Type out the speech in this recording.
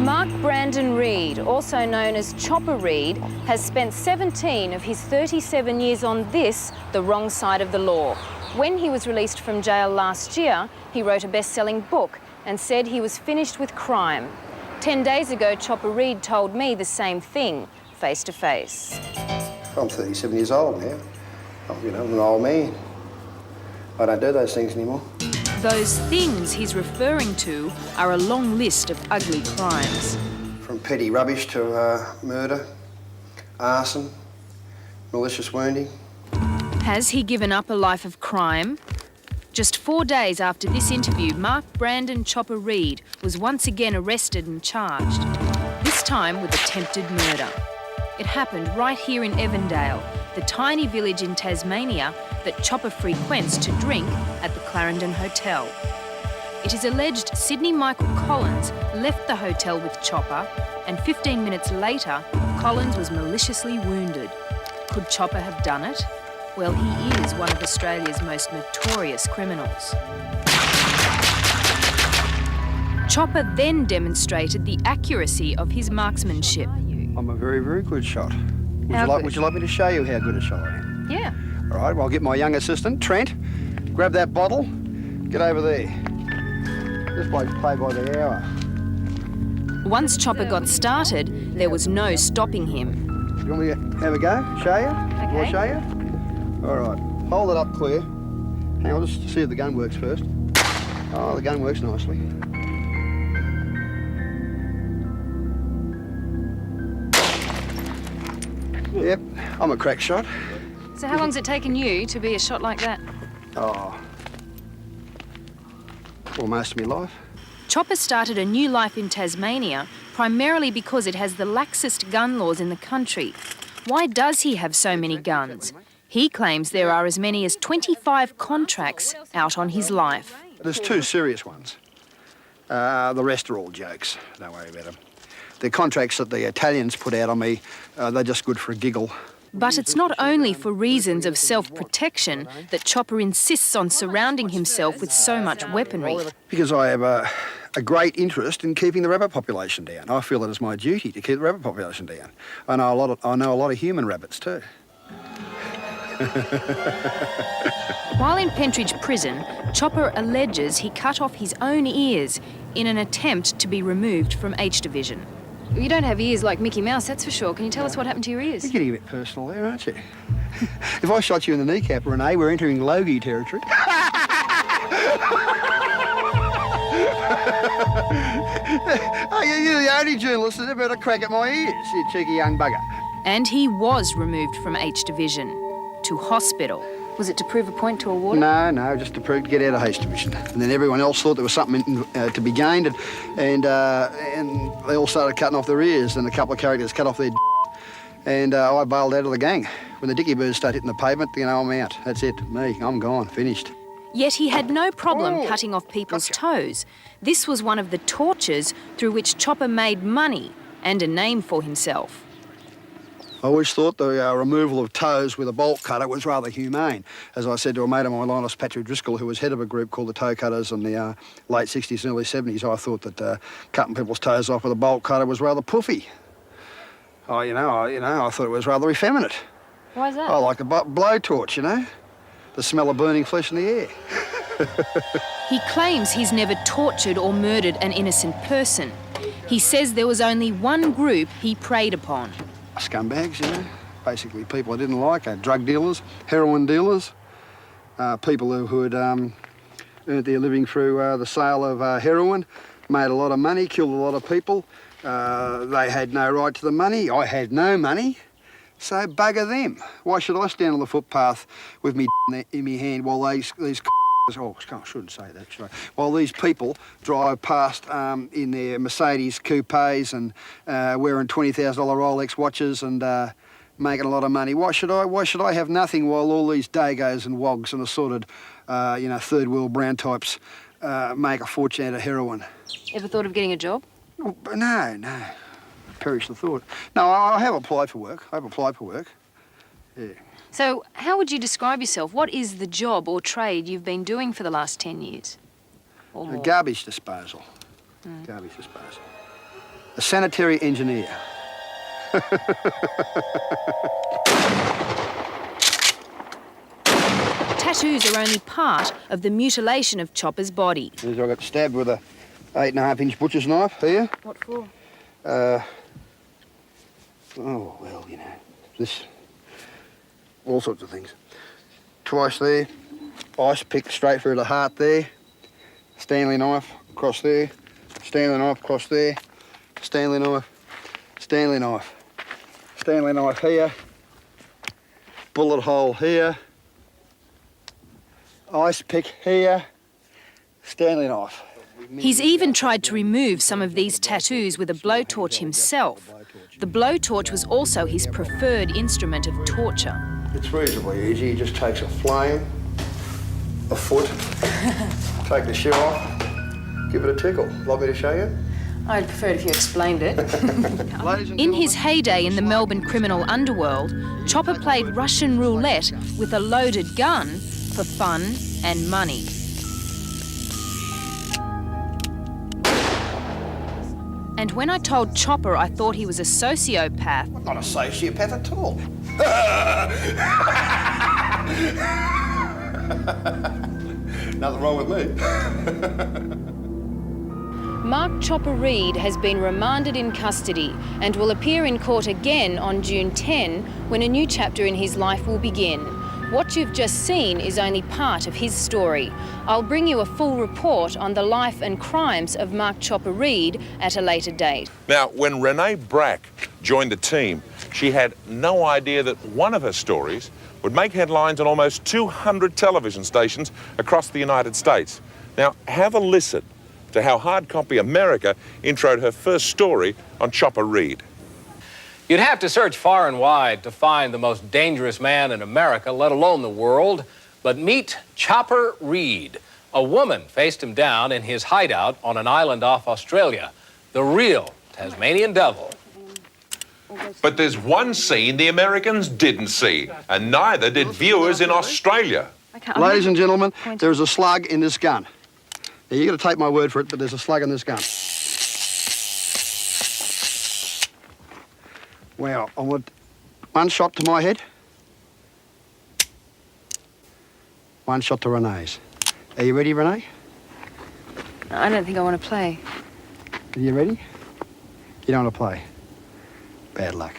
Mark Brandon Reid, also known as Chopper Reid, has spent 17 of his 37 years on this, the wrong side of the law. When he was released from jail last year, he wrote a best-selling book and said he was finished with crime. 10 days ago, Chopper Reid told me the same thing, face to face. I'm 37 years old now. I'm an old man. I don't do those things anymore. Those things he's referring to are a long list of ugly crimes. From petty rubbish to murder, arson, malicious wounding. Has he given up a life of crime? Just 4 days after this interview, Mark Brandon Chopper Reid was once again arrested and charged, this time with attempted murder. It happened right here in Evandale, the tiny village in Tasmania that Chopper frequents to drink at the Clarendon Hotel. It is alleged Sydney Michael Collins left the hotel with Chopper, and 15 minutes later, Collins was maliciously wounded. Could Chopper have done it? Well, he is one of Australia's most notorious criminals. Chopper then demonstrated the accuracy of his marksmanship. I'm a very, very good shot. Would you like me to show you how good a shot I am? Yeah. All right, well, I'll get my young assistant, Trent, grab that bottle, get over there. This bloke's play by the hour. Once Chopper got started, there was no stopping him. Do you want me to have a go? Show you? Okay. Will I show you? All right, hold it up clear. Hang on, just see if the gun works first. Oh, the gun works nicely. Yep, I'm a crack shot. So how long's it taken you to be a shot like that? Oh, well, most of my life. Chopper started a new life in Tasmania primarily because it has the laxest gun laws in the country. Why does he have so many guns? He claims there are as many as 25 contracts out on his life. There's two serious ones. The rest are all jokes. Don't worry about them. The contracts that the Italians put out on me, they're just good for a giggle. But it's not only for reasons of self-protection that Chopper insists on surrounding himself with so much weaponry. Because I have a great interest in keeping the rabbit population down. I feel it is my duty to keep the rabbit population down. I know a lot of human rabbits too. While in Pentridge Prison, Chopper alleges he cut off his own ears in an attempt to be removed from H Division. You don't have ears like Mickey Mouse, that's for sure. Can you tell us what happened to your ears? You're getting a bit personal there, aren't you? If I shot you in the kneecap, Renee, we're entering Logie territory. Oh, you're the only journalist that ever had a crack at my ears, you cheeky young bugger. And he was removed from H Division to hospital. Was it to prove a point to a warder? No, just to get out of H Division. And then everyone else thought there was something to be gained, and they all started cutting off their ears, and a couple of characters cut off their and I bailed out of the gang. When the dicky birds start hitting the pavement, I'm out. That's it, me, I'm gone, finished. Yet he had no problem cutting off people's toes. This was one of the tortures through which Chopper made money and a name for himself. I always thought the removal of toes with a bolt cutter was rather humane. As I said to a mate of mine, Linus Patrick Driscoll, who was head of a group called the Toe Cutters in the late 60s and early 70s, I thought that cutting people's toes off with a bolt cutter was rather puffy. I thought it was rather effeminate. Why is that? I like a blowtorch, the smell of burning flesh in the air. He claims he's never tortured or murdered an innocent person. He says there was only one group he preyed upon. Scumbags, basically people I didn't like, drug dealers, heroin dealers, people who had earned their living through the sale of heroin, made a lot of money, killed a lot of people. They had no right to the money. I had no money, so bugger them. Why should I stand on the footpath with me in my hand while these oh, I shouldn't say that, should I? While these people drive past in their Mercedes coupes and wearing $20,000 Rolex watches and making a lot of money. Why should I have nothing while all these dagos and wogs and assorted, third world brown types make a fortune out of heroin? Ever thought of getting a job? Oh, no. Perish the thought. No, I have applied for work. Yeah. So how would you describe yourself? What is the job or trade you've been doing for the last 10 years? Or more? Garbage disposal. Garbage disposal. a sanitary engineer. Tattoos are only part of the mutilation of Chopper's body. I got stabbed with a 8.5-inch butcher's knife here. What for? Oh, well, you know, this, all sorts of things. Twice there, ice pick straight through the heart there, Stanley knife across there, Stanley knife across there, Stanley knife, Stanley knife, Stanley knife here, bullet hole here, ice pick here, Stanley knife. He's even tried to remove some of these tattoos with a blowtorch himself. The blowtorch was also his preferred instrument of torture. It's reasonably easy. He just takes a flame, a foot, take the shoe off, give it a tickle. Like me to show you? I'd prefer it if you explained it. Ladies and In his gentlemen, heyday in the Melbourne criminal underworld, Chopper played Russian roulette with a loaded gun for fun and money. And when I told Chopper I thought he was a sociopath, I'm not a sociopath at all. Nothing wrong with me. Mark Chopper Reid has been remanded in custody and will appear in court again on June 10 when a new chapter in his life will begin. What you've just seen is only part of his story. I'll bring you a full report on the life and crimes of Mark Chopper Reid at a later date. Now, when Renee Brack joined the team, she had no idea that one of her stories would make headlines on almost 200 television stations across the United States. Now, have a listen to how Hard Copy America introed her first story on Chopper Reid. You'd have to search far and wide to find the most dangerous man in America, let alone the world. But meet Chopper Reid. A woman faced him down in his hideout on an island off Australia. The real Tasmanian devil. But there's one scene the Americans didn't see, and neither did viewers in Australia. Ladies and gentlemen, there's a slug in this gun. Now, you've got to take my word for it, but there's a slug in this gun. Well, I want one shot to my head, one shot to Renee's. Are you ready, Renee? I don't think I want to play. Are you ready? You don't want to play. Bad luck.